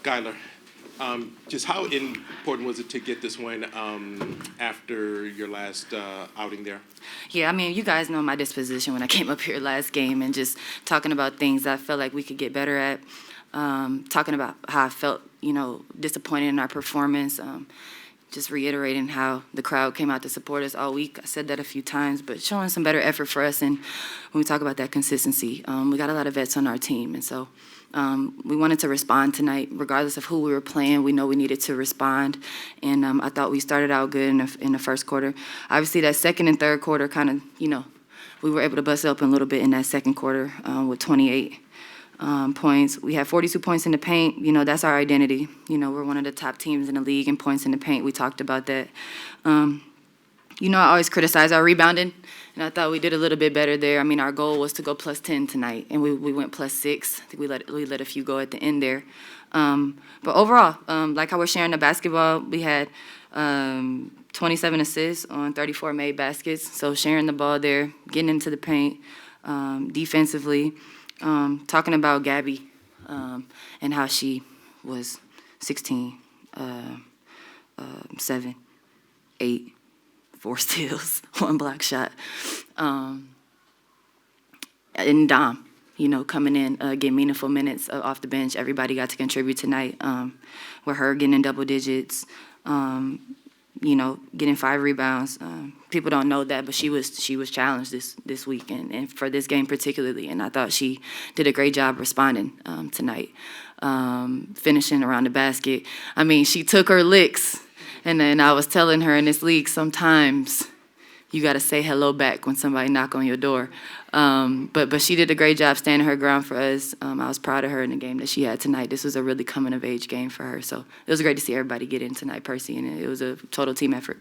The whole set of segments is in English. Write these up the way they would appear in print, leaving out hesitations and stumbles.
Skylar, just how important was it to get this win after your last outing there? Yeah, I mean, you guys know my disposition when I came up here last game and just talking about things I felt like we could get better at, talking about how I felt, disappointed in our performance, just reiterating how the crowd came out to support us all week. I said that a few times, but showing some better effort for us. And when we talk about that consistency, we got a lot of vets on our team. And so we wanted to respond tonight, regardless of who we were playing. We know we needed to respond. And I thought we started out good in the first quarter. Obviously, that second and third quarter kind of, we were able to bust it open a little bit in that second quarter with 28. Points. We had 42 points in the paint. That's our identity. We're one of the top teams in the league in points in the paint. We talked about that. I always criticize our rebounding, and I thought we did a little bit better there. I mean, our goal was to go +10 tonight, and we went +6. I think we let a few go at the end there. But overall, like how we're sharing the basketball, we had 27 assists on 34 made baskets. So sharing the ball there, getting into the paint, defensively. Talking about Gabby and how she was 16, 7, 8, 4 steals, 1 block shot. And Dom, coming in, getting meaningful minutes off the bench. Everybody got to contribute tonight with her getting in double digits, getting 5 rebounds. People don't know that, but she was challenged this week and for this game particularly. And I thought she did a great job responding tonight, finishing around the basket. I mean, she took her licks, and then I was telling her in this league sometimes you got to say hello back when somebody knock on your door. But she did a great job standing her ground for us. I was proud of her in the game that she had tonight. This was a really coming-of-age game for her. So it was great to see everybody get in tonight, Percy, and it was a total team effort.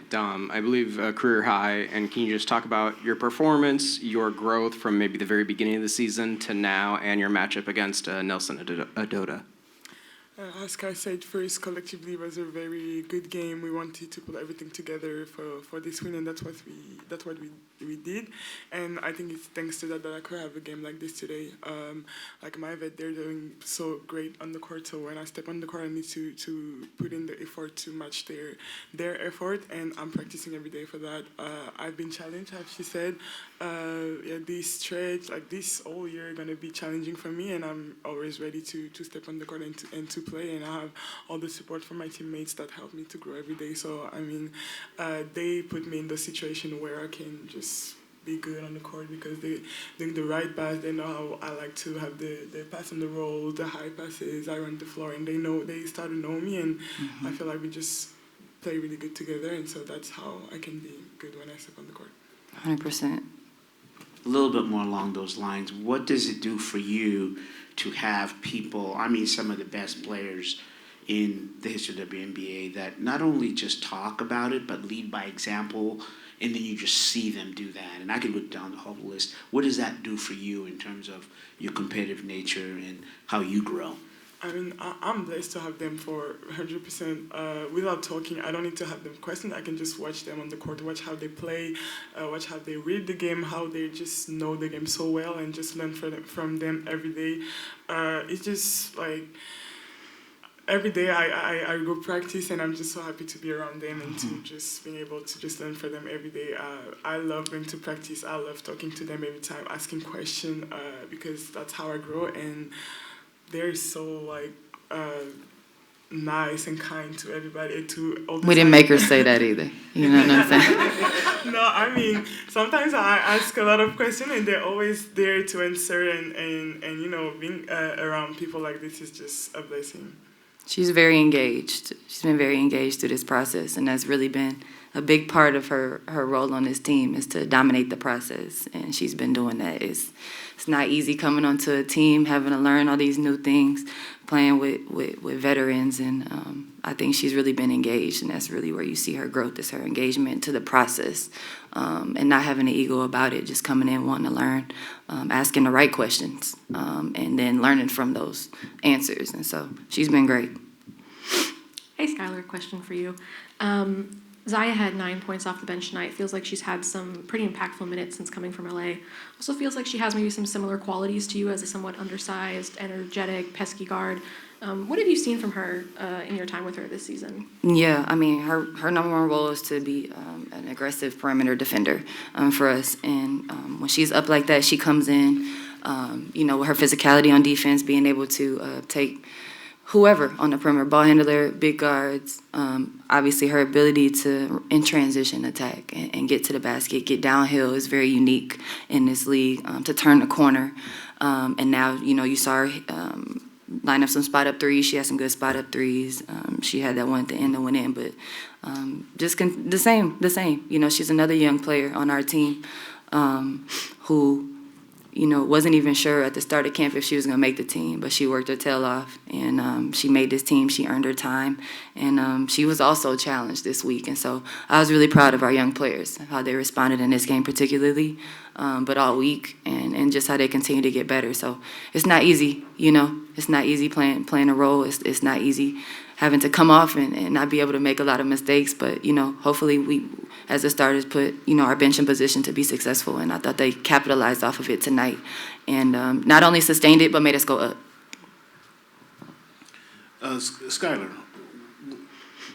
Dom, I believe a career high, and can you just talk about your performance, your growth from maybe the very beginning of the season to now, and your matchup against Nelson Adota? As Kai said, first, collectively, it was a very good game. We wanted to put everything together for this win, and that's what we did. And I think it's thanks to that I could have a game like this today. Like my vet, they're doing so great on the court. So when I step on the court, I need to put in the effort to match their effort, and I'm practicing every day for that. I've been challenged, as she said. This stretch, like this whole year, gonna be challenging for me, and I'm always ready to step on the court and to play, and I have all the support from my teammates that help me to grow every day. So, I mean, they put me in the situation where I can just be good on the court because they doing the right pass. They know how I like to have the pass on the roll, the high passes. I run the floor, and they start to know me, and I feel like we just play really good together, and so that's how I can be good when I step on the court. 100%. A little bit more along those lines, what does it do for you to have people, some of the best players in the history of the WNBA that not only just talk about it, but lead by example, and then you just see them do that? And I could look down the whole list. What does that do for you in terms of your competitive nature and how you grow? I mean, I'm blessed to have them for 100%. Without talking, I don't need to have them question. I can just watch them on the court, watch how they play, watch how they read the game, how they just know the game so well, and just learn from them every day. It's just like every day I go practice, and I'm just so happy to be around them and to just being able to just learn from them every day. I love going to practice. I love talking to them every time, asking questions, because that's how I grow, and they're so nice and kind to everybody. We didn't make her say that either. You know what I'm saying? No, I mean, sometimes I ask a lot of questions, and they're always there to answer. And being around people like this is just a blessing. She's very engaged. She's been very engaged through this process, and that's really been a big part of her role on this team is to dominate the process, and she's been doing that. It's not easy coming onto a team, having to learn all these new things, playing with veterans, and I think she's really been engaged, and that's really where you see her growth is her engagement to the process, and not having an ego about it, just coming in wanting to learn, asking the right questions, and then learning from those answers, and so she's been great. Hey, Skylar, question for you. Zaya had 9 points off the bench tonight. Feels like she's had some pretty impactful minutes since coming from LA. Also feels like she has maybe some similar qualities to you as a somewhat undersized, energetic, pesky guard. What have you seen from her in your time with her this season? Yeah, I mean, her number one role is to be an aggressive perimeter defender for us. And when she's up like that, she comes in, with her physicality on defense, being able to take whoever on the perimeter, ball handler, big guards. Obviously, her ability to, in transition, attack and get to the basket, get downhill is very unique in this league, to turn the corner. And now, you saw her line up some spot-up threes. She had some good spot-up threes. She had that one at the end that went in, but the same. She's another young player on our team who, wasn't even sure at the start of camp if she was going to make the team, but she worked her tail off, and she made this team. She earned her time, and she was also challenged this week. And so I was really proud of our young players, how they responded in this game particularly, but all week, and just how they continue to get better. So it's not easy, It's not easy playing a role. It's not easy having to come off and not be able to make a lot of mistakes. But, hopefully we, as the starters, put, our bench in position to be successful. And I thought they capitalized off of it tonight and not only sustained it, but made us go up. Skylar,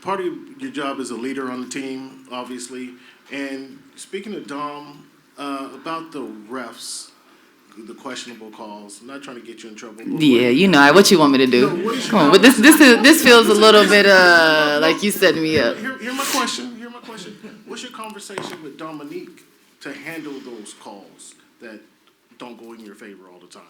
part of your job as a leader on the team, obviously. And speaking of Dom, about the refs, the questionable calls. I'm not trying to get you in trouble. Yeah, what you want me to do? Come on, but this feels a little bit like you setting me up. Here's my question. What's your conversation with Dominique to handle those calls that don't go in your favor all the time?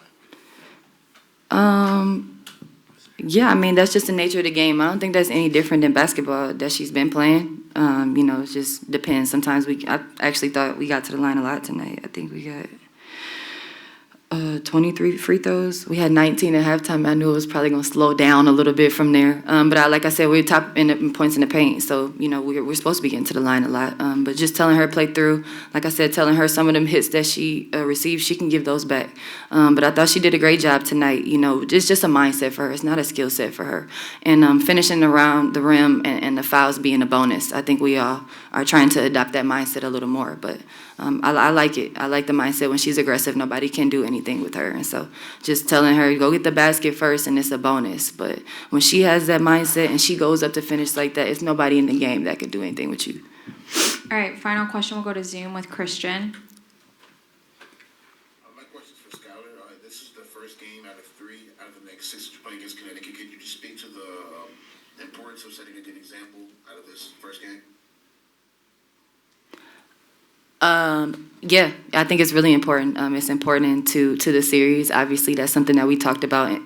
Yeah, I mean, that's just the nature of the game. I don't think that's any different than basketball that she's been playing. It just depends. Sometimes I actually thought we got to the line a lot tonight. I think we got 23 free throws. We had 19 at halftime. I knew it was probably going to slow down a little bit from there. But like I said, we're top in points in the paint. So, we're supposed to be getting to the line a lot. But just telling her to play through, like I said, telling her some of them hits that she received, she can give those back. But I thought she did a great job tonight. It's just a mindset for her. It's not a skill set for her. And finishing around the rim and the fouls being a bonus. I think we all are trying to adopt that mindset a little more. But I like it. I like the mindset when she's aggressive. Nobody can do anything with her. And so just telling her, go get the basket first and it's a bonus. But when she has that mindset and she goes up to finish like that, it's nobody in the game that can do anything with you. All right, final question. We'll go to Zoom with Christian. My question is for Skylar. This is the first game out of 3 out of the next 6 that you're playing against Connecticut. Could you just speak to the importance of setting a good example out of this first game? Yeah, I think it's really important. It's important to the series. Obviously, that's something that we talked about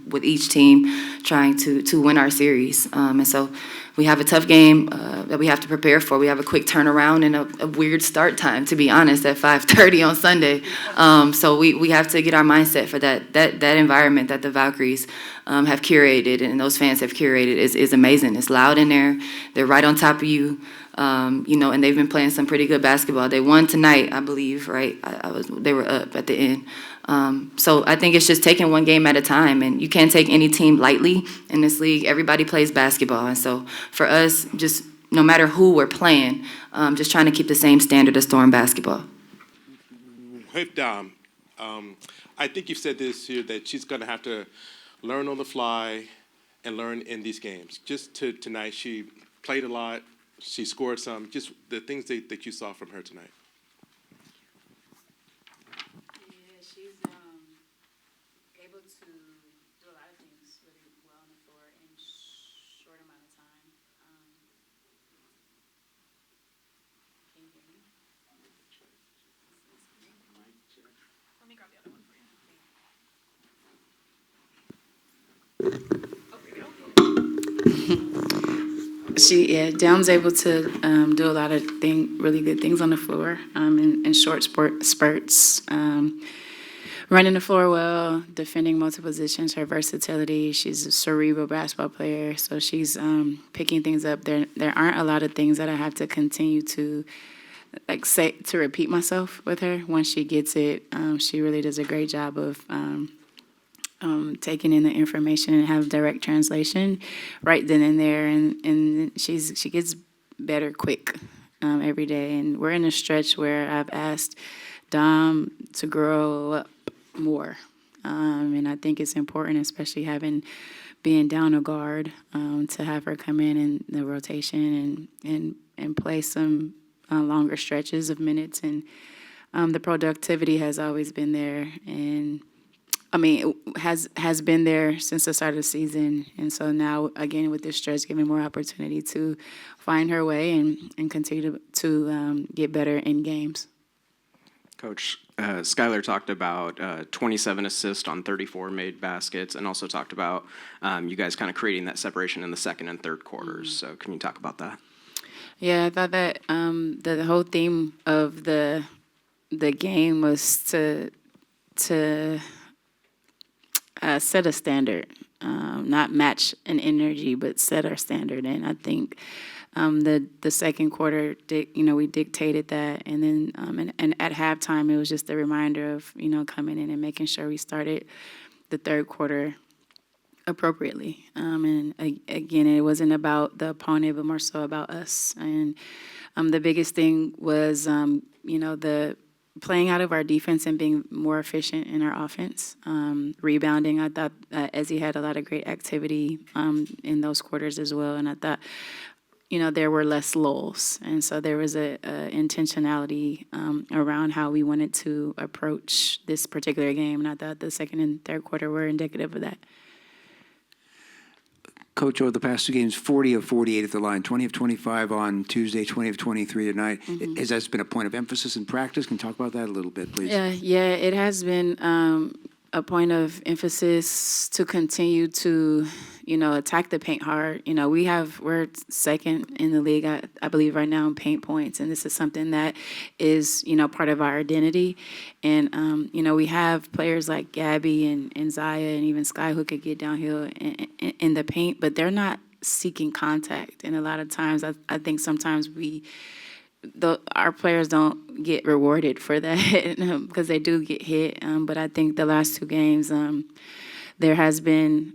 with each team, trying to win our series. And so we have a tough game that we have to prepare for. We have a quick turnaround and a weird start time, to be honest, at 5:30 on Sunday. So we have to get our mindset for that environment that the Valkyries have curated and those fans have curated is amazing. It's loud in there. They're right on top of you. And they've been playing some pretty good basketball. They won tonight, I believe, right? They were up at the end. So I think it's just taking one game at a time, and you can't take any team lightly in this league. Everybody plays basketball, and so for us, just no matter who we're playing, just trying to keep the same standard of Storm basketball. With Dom, I think you've said this here, that she's going to have to learn on the fly and learn in these games. Just tonight, she played a lot. She scored some. Just the things that you saw from her tonight. Yeah, she's able to do a lot of things really well on the floor in a short amount of time. Can you hear me? Let me grab the other one for you. Dom's able to do a lot of really good things on the floor in short spurts. Running the floor well, defending multiple positions, her versatility. She's a cerebral basketball player, so she's picking things up. There aren't a lot of things that I have to continue to say to repeat myself with her. Once she gets it, she really does a great job of taking in the information and have direct translation right then and there, and she gets better quick every day. And we're in a stretch where I've asked Dom to grow up more. And I think it's important, especially being down a guard, to have her come in the rotation and play some longer stretches of minutes. And the productivity has always been there, and has been there since the start of the season. And so now, again, with this stretch, giving more opportunity to find her way and continue to get better in games. Coach, Skylar talked about 27 assists on 34 made baskets, and also talked about you guys kind of creating that separation in the second and third quarters. So can you talk about that? Yeah, I thought that the whole theme of the game was to set a standard, not match an energy, but set our standard. And I think the second quarter, we dictated that, and then and at halftime it was just a reminder of coming in and making sure we started the third quarter appropriately. And again, it wasn't about the opponent, but more so about us. And the biggest thing was the playing out of our defense and being more efficient in our offense. Rebounding, I thought Ezzy had a lot of great activity in those quarters as well, and I thought there were less lulls, and so there was a intentionality around how we wanted to approach this particular game, and I thought the second and third quarter were indicative of that. Coach, over the past two games, 40 of 48 at the line, 20 of 25 on Tuesday, 20 of 23 tonight. Mm-hmm. Has that been a point of emphasis in practice? Can you talk about that a little bit, please? Yeah, it has been a point of emphasis to continue to, attack the paint hard. We're second in the league, I believe, right now in paint points, and this is something that is, part of our identity. And, we have players like Gabby and Zaya and even Sky who could get downhill in the paint, but they're not seeking contact. And a lot of times, I think sometimes our players don't get rewarded for that because they do get hit. But I think the last two games, there has been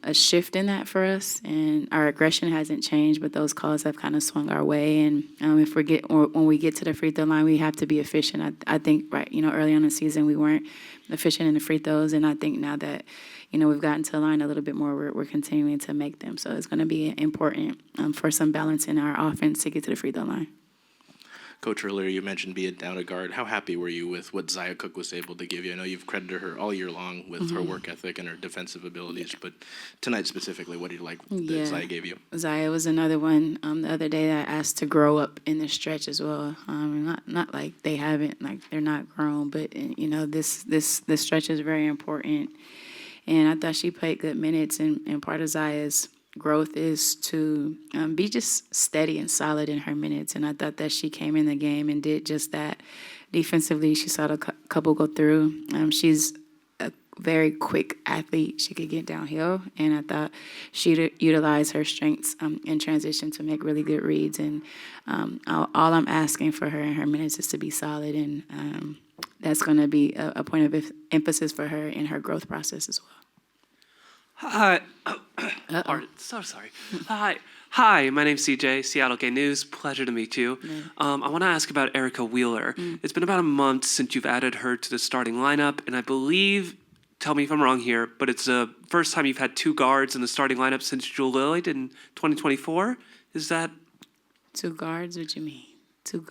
a shift in that for us, and our aggression hasn't changed, but those calls have kind of swung our way. And when we get to the free throw line, we have to be efficient. I think early on in the season we weren't efficient in the free throws, and I think now that we've gotten to the line a little bit more, we're continuing to make them. So it's going to be important for some balance in our offense to get to the free throw line. Coach, earlier you mentioned being down a guard. How happy were you with what Zaya Cook was able to give you? I know you've credited her all year long with her work ethic and her defensive abilities, but tonight specifically, what do you like that Zaya gave you? Zaya was another one the other day that I asked to grow up in the stretch as well. Not like they haven't, like they're not grown, but this stretch is very important. And I thought she played good minutes, and part of Zaya's growth is to be just steady and solid in her minutes, and I thought that she came in the game and did just that. Defensively, she saw the couple go through. She's a very quick athlete. She could get downhill, and I thought she'd utilize her strengths in transition to make really good reads. And all I'm asking for her in her minutes is to be solid, and that's going to be a point of emphasis for her in her growth process as well. Hi. So sorry. Hi, my name's CJ, Seattle Gay News. Pleasure to meet you. I want to ask about Erica Wheeler. It's been about a month since you've added her to the starting lineup, and I believe, tell me if I'm wrong here, but it's the first time you've had two guards in the starting lineup since Jewel Lillard in 2024. Is that? Two guards? What do you mean? Two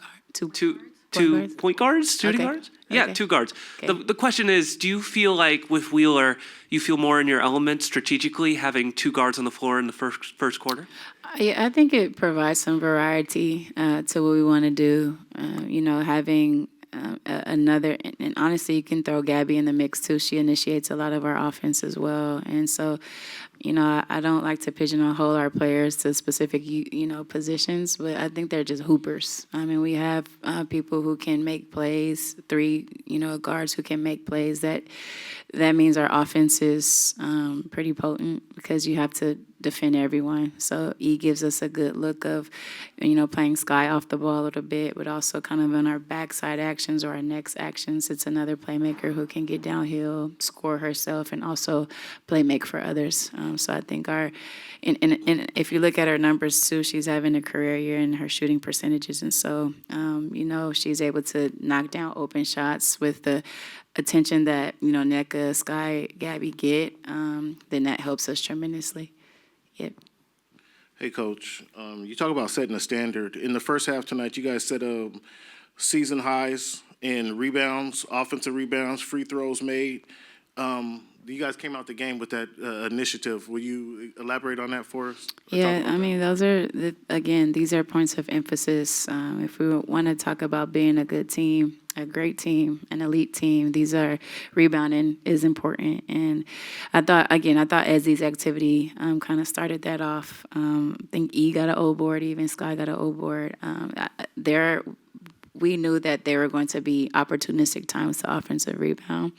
point guards? Shooting guards? Yeah, Okay. Two guards. Okay. The question is, do you feel like with Wheeler, you feel more in your element strategically having two guards on the floor in the first quarter? Yeah, I think it provides some variety to what we want to do. Having another, and honestly, you can throw Gabby in the mix too. She initiates a lot of our offense as well, and so, I don't like to pigeonhole our players to specific, positions, but I think they're just hoopers. I mean, we have people who can make plays, three, guards who can make plays that that means our offense is pretty potent because you have to defend everyone. So E gives us a good look of, playing Sky off the ball a little bit, but also kind of on our backside actions or our next actions. It's another playmaker who can get downhill, score herself, and also play make for others. So I think and if you look at her numbers too, she's having a career year in her shooting percentages. And so, she's able to knock down open shots with the attention that, NECA, Sky, Gabby get, then that helps us tremendously. Yep. Hey, Coach, you talk about setting a standard. In the first half tonight, you guys set season highs in rebounds, offensive rebounds, free throws made. You guys came out the game with that initiative. Will you elaborate on that for us? Yeah, those are, these are points of emphasis. If we want to talk about being a good team, a great team, an elite team, rebounding is important. And I thought Ezzy's activity kind of started that off. I think E got an O board, even Sky got an O board. We knew that there were going to be opportunistic times to offensive rebound.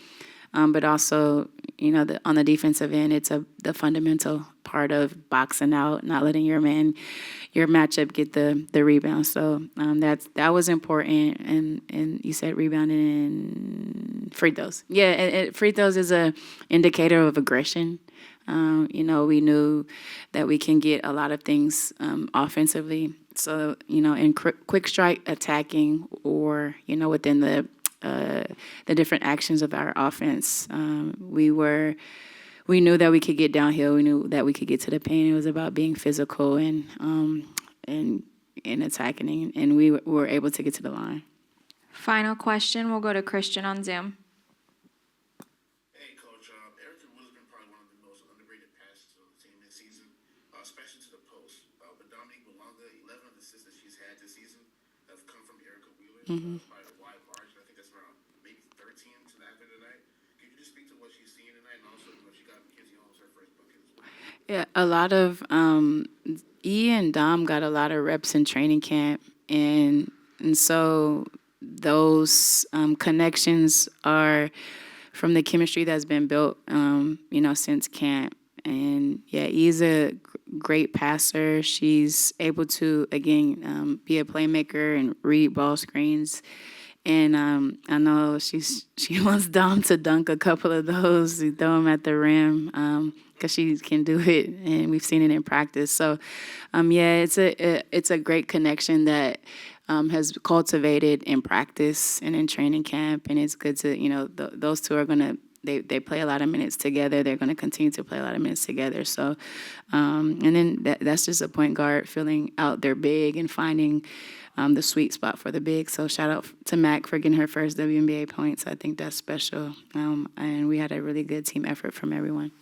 But also, on the defensive end, it's the fundamental part of boxing out, not letting your matchup get the rebound. So that was important. And you said rebounding and free throws. Yeah, free throws is a indicator of aggression. We knew that we can get a lot of things offensively. So, in quick strike attacking or, within the different actions of our offense. We knew that we could get downhill. We knew that we could get to the paint. It was about being physical and attacking, and we were able to get to the line. Final question, we'll go to Christian on Zoom. Hey, Coach. Erica Wheeler's been probably one of the most underrated passers on the team this season, especially to the post. But Dominique Malonga, 11 of the assists that she's had this season have come from Erica Wheeler. By a wide margin. I think that's around maybe 13 to the after tonight. Can you just speak to what she's seeing tonight, and also she got Mackenzie Holmes her first bucket as well? Yeah, a lot of E and Dom got a lot of reps in training camp, and so those connections are from the chemistry that's been built, since camp. And yeah, E's a great passer. She's able to, again, be a playmaker and read ball screens. And I know she wants Dom to dunk a couple of those, throw them at the rim, because she can do it, and we've seen it in practice. So, it's a great connection that has cultivated in practice and in training camp, and it's good to, those two are gonna. They play a lot of minutes together. They're going to continue to play a lot of minutes together. So, and then that's just a point guard filling out their big and finding the sweet spot for the big. So shout out to Mac for getting her first WNBA points. I think that's special. And we had a really good team effort from everyone.